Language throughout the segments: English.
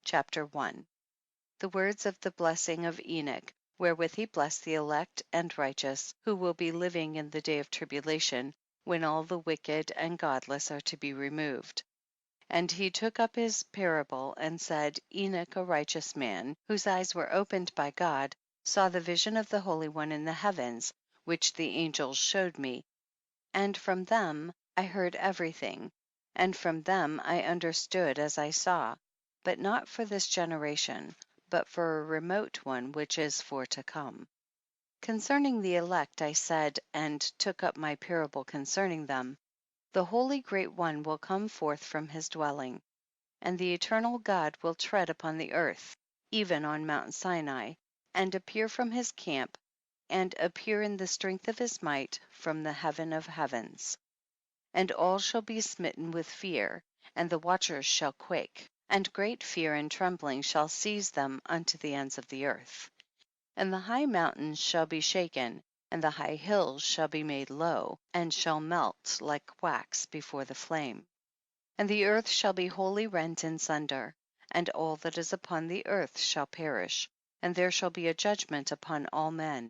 Chapter 1. The words of the blessing of Enoch, wherewith he blessed the elect and righteous, who will be living in the day of tribulation, when all the wicked and godless are to be removed. And he took up his parable and said, Enoch, a righteous man, whose eyes were opened by God, saw the vision of the Holy One in the heavens, which the angels showed me, and from them I heard everything, and from them I understood as I saw, but not for this generation, but for a remote one which is for to come. Concerning the elect I said, and took up my parable concerning them, the Holy Great One will come forth from his dwelling, and the eternal God will tread upon the earth, even on Mount Sinai, and appear from his camp, and appear in the strength of his might from the heaven of heavens. And all shall be smitten with fear, and the watchers shall quake, and great fear and trembling shall seize them unto the ends of the earth. And the high mountains shall be shaken, and the high hills shall be made low, and shall melt like wax before the flame. And the earth shall be wholly rent in sunder, and all that is upon the earth shall perish, and there shall be a judgment upon all men.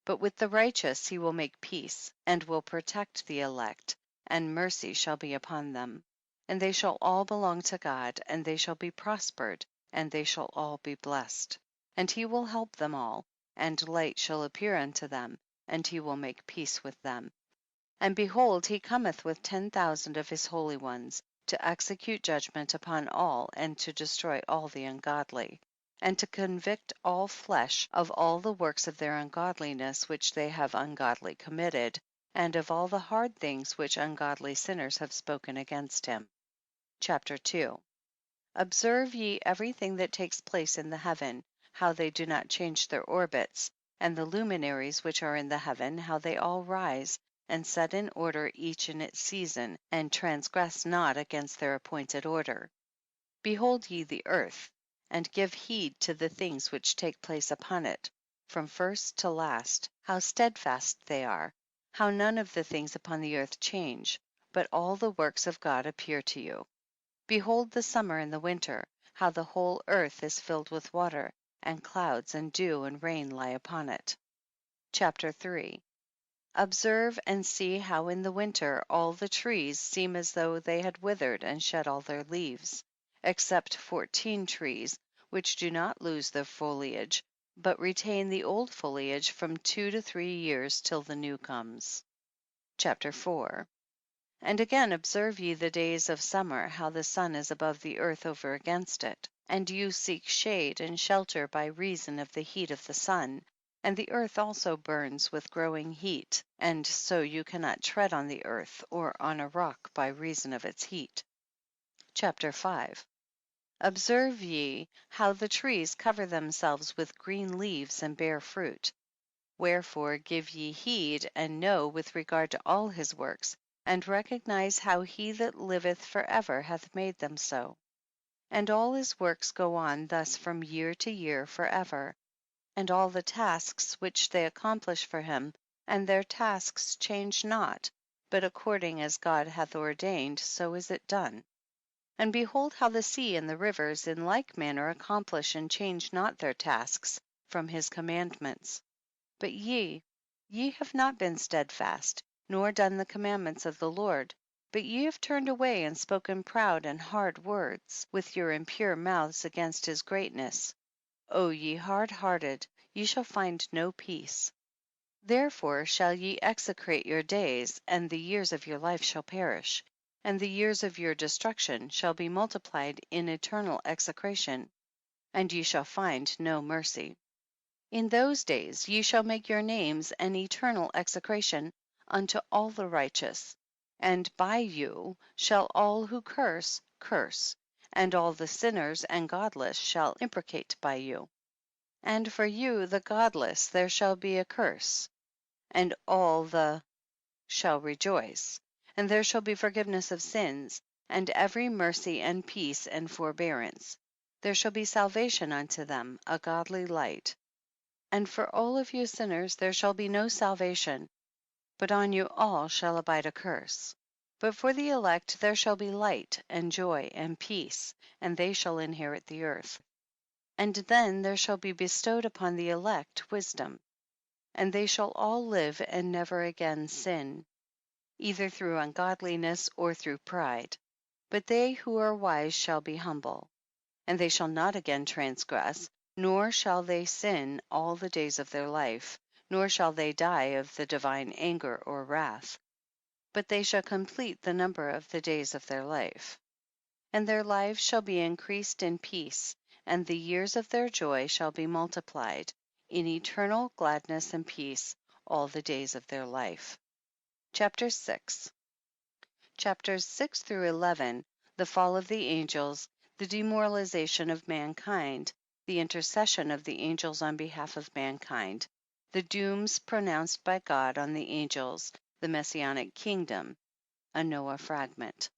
But with the righteous he will make peace, and will protect the elect, and mercy shall be upon them. And they shall all belong to God, and they shall be prospered, and they shall all be blessed. And he will help them all, and light shall appear unto them, and he will make peace with them. And behold, he cometh with 10,000 of his holy ones, to execute judgment upon all, and to destroy all the ungodly, and to convict all flesh of all the works of their ungodliness which they have ungodly committed, and of all the hard things which ungodly sinners have spoken against him. Chapter 2. Observe ye everything that takes place in the heaven, how they do not change their orbits, and the luminaries which are in the heaven, how they all rise, and set in order each in its season, and transgress not against their appointed order. Behold ye the earth, and give heed to the things which take place upon it, from first to last, how steadfast they are, how none of the things upon the earth change, but all the works of God appear to you. Behold the summer and the winter, how the whole earth is filled with water, and clouds and dew and rain lie upon it. Chapter 3. Observe and see how in the winter all the trees seem as though they had withered and shed all their leaves, except 14 trees, which do not lose their foliage, but retain the old foliage from 2 to 3 years till the new comes. Chapter 4. And again observe ye the days of summer, how the sun is above the earth over against it, and you seek shade and shelter by reason of the heat of the sun, and the earth also burns with growing heat, and so you cannot tread on the earth or on a rock by reason of its heat. Chapter 5. Observe ye how the trees cover themselves with green leaves and bear fruit. Wherefore give ye heed, and know with regard to all his works, and recognize how he that liveth forever hath made them so. And all his works go on thus from year to year forever, and all the tasks which they accomplish for him, and their tasks change not, but according as God hath ordained, so is it done. And behold how the sea and the rivers in like manner accomplish and change not their tasks from his commandments. But ye have not been steadfast, nor done the commandments of the Lord, but ye have turned away and spoken proud and hard words with your impure mouths against his greatness. O ye hard hearted, ye shall find no peace. Therefore shall ye execrate your days, and the years of your life shall perish, and the years of your destruction shall be multiplied in eternal execration, and ye shall find no mercy. In those days ye shall make your names an eternal execration unto all the righteous, and by you shall all who curse, and all the sinners and godless shall imprecate by you. And for you the godless there shall be a curse, and all the shall rejoice, and there shall be forgiveness of sins, and every mercy and peace and forbearance. There shall be salvation unto them, a godly light. And for all of you sinners there shall be no salvation, but on you all shall abide a curse. But for the elect there shall be light and joy and peace, and they shall inherit the earth. And then there shall be bestowed upon the elect wisdom, and they shall all live and never again sin, either through ungodliness or through pride. But they who are wise shall be humble, and they shall not again transgress, nor shall they sin all the days of their life, nor shall they die of the divine anger or wrath, but they shall complete the number of the days of their life. And their lives shall be increased in peace, and the years of their joy shall be multiplied in eternal gladness and peace all the days of their life. Chapter 6. Chapters 6 through 11, the fall of the angels, the demoralization of mankind, the intercession of the angels on behalf of mankind, the dooms pronounced by God on the angels, the Messianic kingdom, a Noah fragment.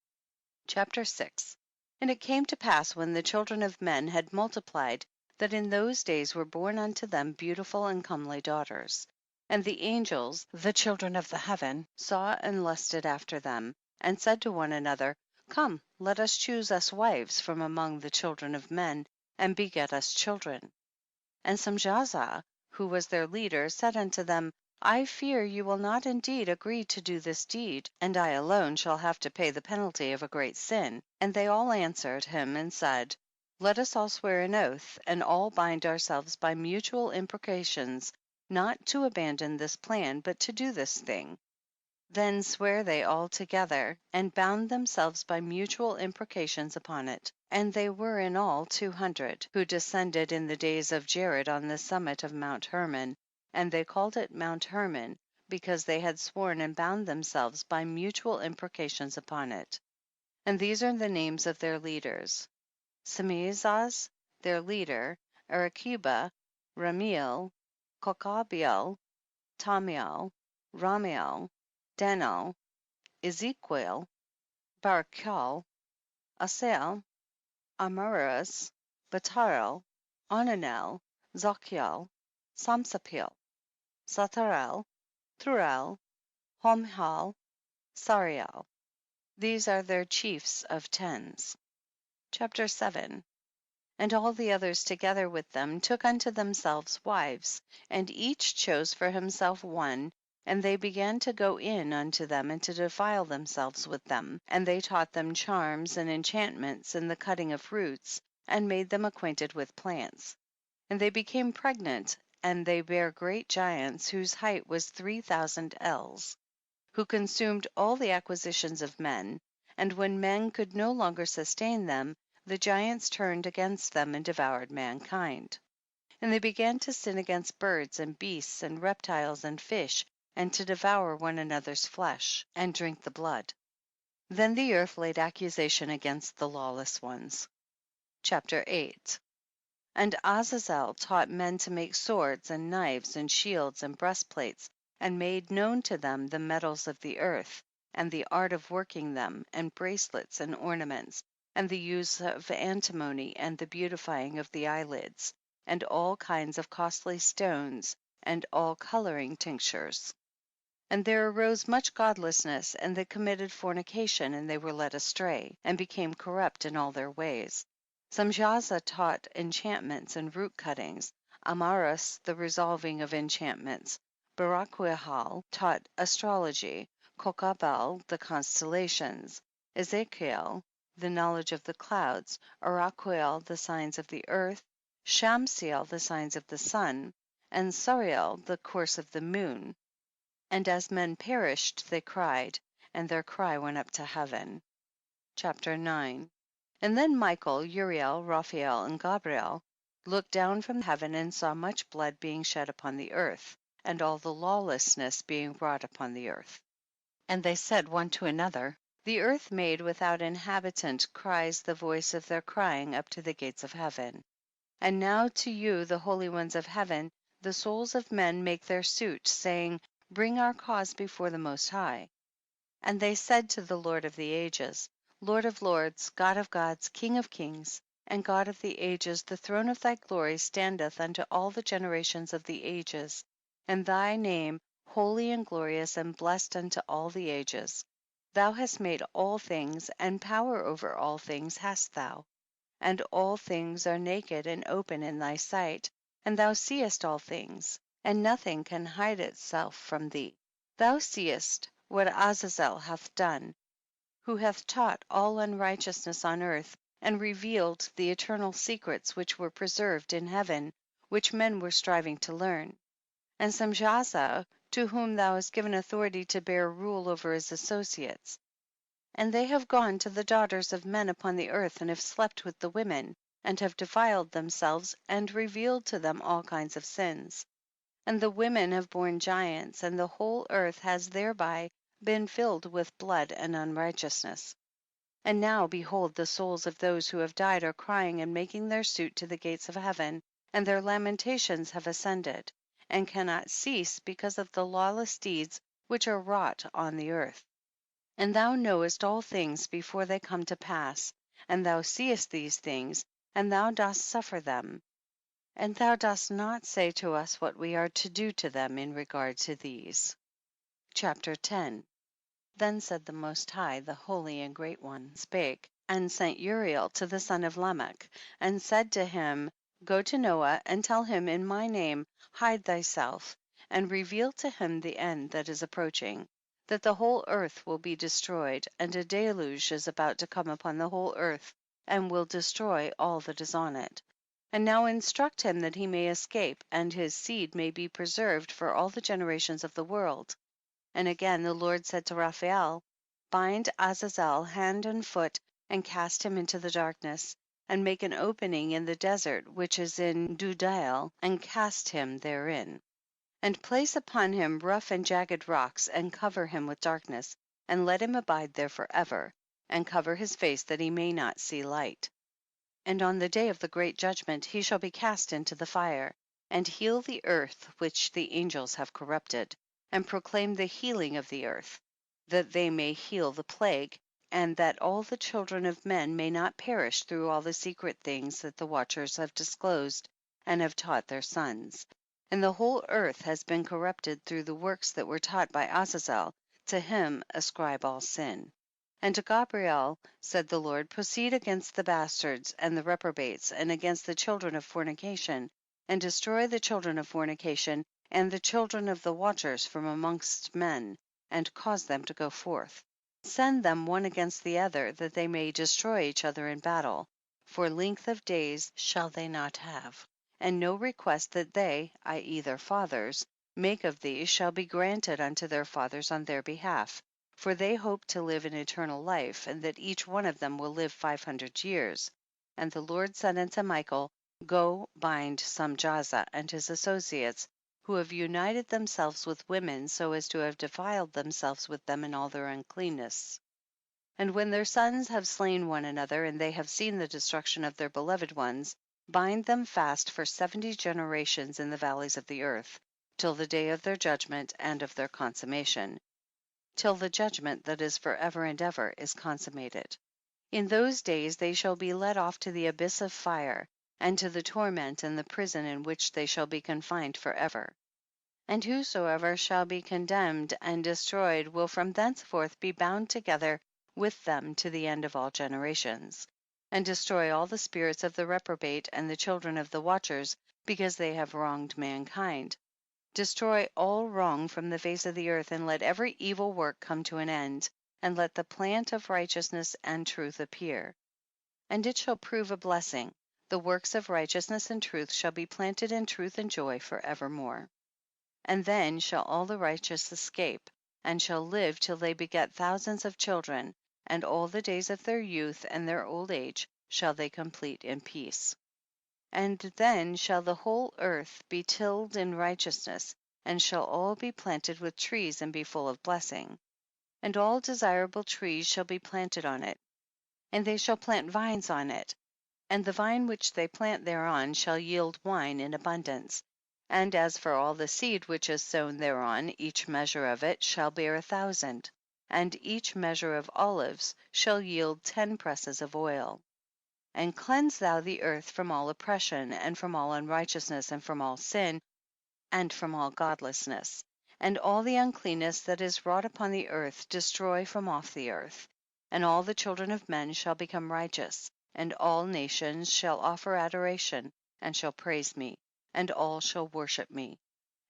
Chapter 6. And it came to pass when the children of men had multiplied, that in those days were born unto them beautiful and comely daughters. And the angels, the children of the heaven, saw and lusted after them, and said to one another, Come, let us choose us wives from among the children of men, and beget us children. And Samjaza, who was their leader, said unto them, I fear you will not indeed agree to do this deed, and I alone shall have to pay the penalty of a great sin. And they all answered him and said, Let us all swear an oath, and all bind ourselves by mutual imprecations, not to abandon this plan, but to do this thing. Then sware they all together, and bound themselves by mutual imprecations upon it. And they were in all 200, who descended in the days of Jared on the summit of Mount Hermon, and they called it Mount Hermon, because they had sworn and bound themselves by mutual imprecations upon it. And these are the names of their leaders: Semizaz, their leader, Arakiba, Ramiel, Kokabiel, Tamiel, Ramiel, Denal, Ezekiel, Barakal, Asael, Amaras, Batarel, Onanel, Zokiel, Samsapil, Satarel, Turel, Homhal, Sariel. These are their chiefs of tens. Chapter 7. And all the others together with them took unto themselves wives, and each chose for himself one, and they began to go in unto them and to defile themselves with them, and they taught them charms and enchantments and the cutting of roots, and made them acquainted with plants. And they became pregnant, and they bare great giants, whose height was 3,000 ells, who consumed all the acquisitions of men, and when men could no longer sustain them, the giants turned against them and devoured mankind. And they began to sin against birds and beasts and reptiles and fish, and to devour one another's flesh, and drink the blood. Then the earth laid accusation against the lawless ones. Chapter 8. And Azazel taught men to make swords and knives and shields and breastplates, and made known to them the metals of the earth, and the art of working them, and bracelets and ornaments, and the use of antimony, and the beautifying of the eyelids, and all kinds of costly stones, and all coloring tinctures. And there arose much godlessness, and they committed fornication, and they were led astray, and became corrupt in all their ways. Samjaza taught enchantments and root cuttings, Amaras the resolving of enchantments, Barakwihal taught astrology, Kokabel the constellations, Ezekiel the knowledge of the clouds, Araquiel the signs of the earth, Shamsiel the signs of the sun, and Sariel the course of the moon. And as men perished they cried, and their cry went up to heaven. Chapter 9. And then Michael, Uriel, Raphael, and Gabriel looked down from heaven, and saw much blood being shed upon the earth, and all the lawlessness being wrought upon the earth. And they said one to another, The earth made without inhabitant cries the voice of their crying up to the gates of heaven. And now to you, the holy ones of heaven, the souls of men make their suit, saying, Bring our cause before the Most High. And they said to the Lord of the ages, Lord of lords, God of gods, King of kings, and God of the ages, the throne of thy glory standeth unto all the generations of the ages, and thy name holy and glorious and blessed unto all the ages. Thou hast made all things, and power over all things hast thou. And all things are naked and open in thy sight, and thou seest all things, and nothing can hide itself from thee. Thou seest what Azazel hath done, who hath taught all unrighteousness on earth, and revealed the eternal secrets which were preserved in heaven, which men were striving to learn. And Samjaza, to whom thou hast given authority to bear rule over his associates. And they have gone to the daughters of men upon the earth, and have slept with the women, and have defiled themselves, and revealed to them all kinds of sins. And the women have borne giants, and the whole earth has thereby been filled with blood and unrighteousness. And now behold, the souls of those who have died are crying and making their suit to the gates of heaven, and their lamentations have ascended, and cannot cease because of the lawless deeds which are wrought on the earth. And thou knowest all things before they come to pass, and thou seest these things, and thou dost suffer them, and thou dost not say to us what we are to do to them in regard to these. Chapter 10. Then said the Most High, the Holy and Great One, spake, and sent Uriel to the son of Lamech, and said to him, Go to Noah, and tell him in my name, hide thyself, and reveal to him the end that is approaching, that the whole earth will be destroyed, and a deluge is about to come upon the whole earth, and will destroy all that is on it. And now instruct him that he may escape, and his seed may be preserved for all the generations of the world. And again the Lord said to Raphael, Bind Azazel hand and foot, and cast him into the darkness, and make an opening in the desert which is in Dudael, and cast him therein. And place upon him rough and jagged rocks, and cover him with darkness, and let him abide there for ever, and cover his face that he may not see light. And on the day of the great judgment he shall be cast into the fire, and heal the earth which the angels have corrupted, and proclaim the healing of the earth, that they may heal the plague, and that all the children of men may not perish through all the secret things that the watchers have disclosed and have taught their sons. And the whole earth has been corrupted through the works that were taught by Azazel, to him ascribe all sin. And to Gabriel said the Lord, proceed against the bastards and the reprobates, and against the children of fornication, and destroy the children of fornication, and the children of the watchers from amongst men, and cause them to go forth. Send them one against the other, that they may destroy each other in battle, for length of days shall they not have, and no request that they, i.e. their fathers, make of thee shall be granted unto their fathers on their behalf, for they hope to live in eternal life, and that each one of them will live 500 years. And the Lord said unto Michael, Go bind Samjaza and his associates, who have united themselves with women so as to have defiled themselves with them in all their uncleanness. And when their sons have slain one another, and they have seen the destruction of their beloved ones, bind them fast for 70 generations in the valleys of the earth, till the day of their judgment and of their consummation, till the judgment that is for ever and ever is consummated. In those days they shall be led off to the abyss of fire, and to the torment and the prison in which they shall be confined for ever. And whosoever shall be condemned and destroyed will from thenceforth be bound together with them to the end of all generations, and destroy all the spirits of the reprobate and the children of the watchers, because they have wronged mankind. Destroy all wrong from the face of the earth, and let every evil work come to an end, and let the plant of righteousness and truth appear. And it shall prove a blessing, the works of righteousness and truth shall be planted in truth and joy for evermore. And then shall all the righteous escape, and shall live till they beget thousands of children, and all the days of their youth and their old age shall they complete in peace. And then shall the whole earth be tilled in righteousness, and shall all be planted with trees and be full of blessing. And all desirable trees shall be planted on it, and they shall plant vines on it, and the vine which they plant thereon shall yield wine in abundance. And as for all the seed which is sown thereon, each measure of it shall bear 1,000, and each measure of olives shall yield 10 presses of oil. And cleanse thou the earth from all oppression, and from all unrighteousness, and from all sin, and from all godlessness. And all the uncleanness that is wrought upon the earth destroy from off the earth. And all the children of men shall become righteous, and all nations shall offer adoration, and shall praise me, and all shall worship me.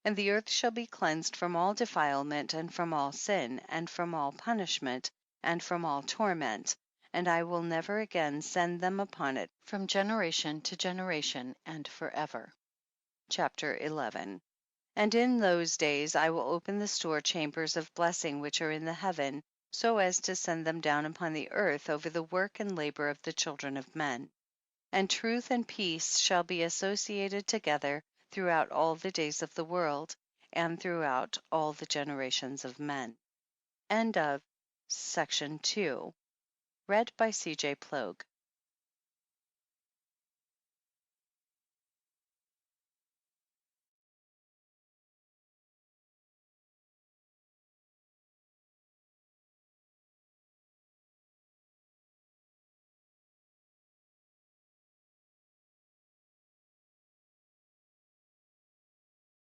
And the earth shall be cleansed from all defilement, and from all sin, and from all punishment, and from all torment, and I will never again send them upon it from generation to generation and forever. Chapter 11. And in those days I will open the store chambers of blessing which are in the heaven, so as to send them down upon the earth over the work and labor of the children of men. And truth and peace shall be associated together throughout all the days of the world, and throughout all the generations of men. End of section 2. Read by C.J. Plogue.